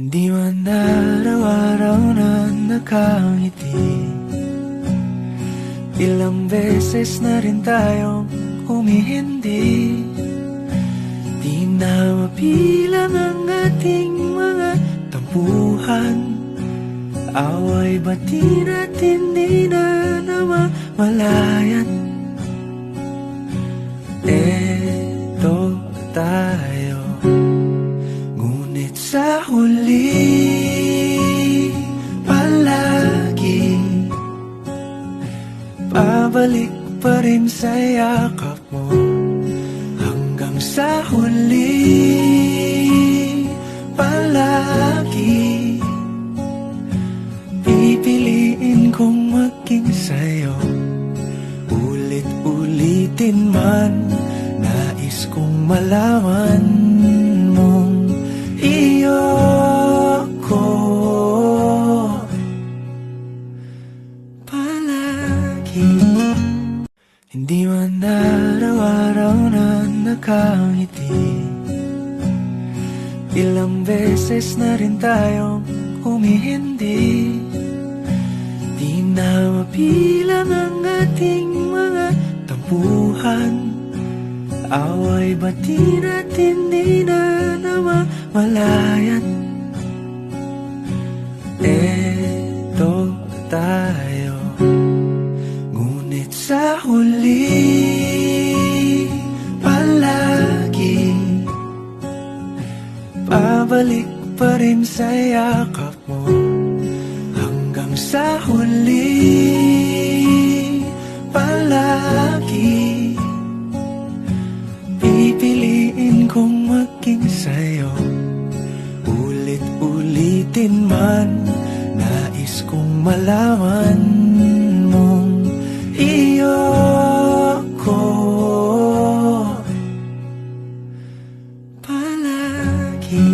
Hindi man araw-araw na nakangiti. Ilang beses na rin tayong humihindi. Di na mapilang ang ating mga tampuhan. Away bati natin di na namamalayan. Eto tayo, ngunit sa huli palagi pabalik pa rin sa yakap mo. Hanggang sa huli palagi pipiliin kong maging sa'yo. Ulit-ulitin man, nais kong malaman mong iyo ko palagi. Hindi man araw-araw na nakangiti. Ilang beses na rin tayong humihindi. Di na mapilang ang ating mga tampuhan. Away bati natin di na namamalayan. Eto tayo, ngunit sa huli palagi pabalik pa rin sa yakap mo. Hanggang sa huli palagi pipiliin kong maging sa'yo. Ulit-ulitin man, nais kong malaman mong iyo ko palagi.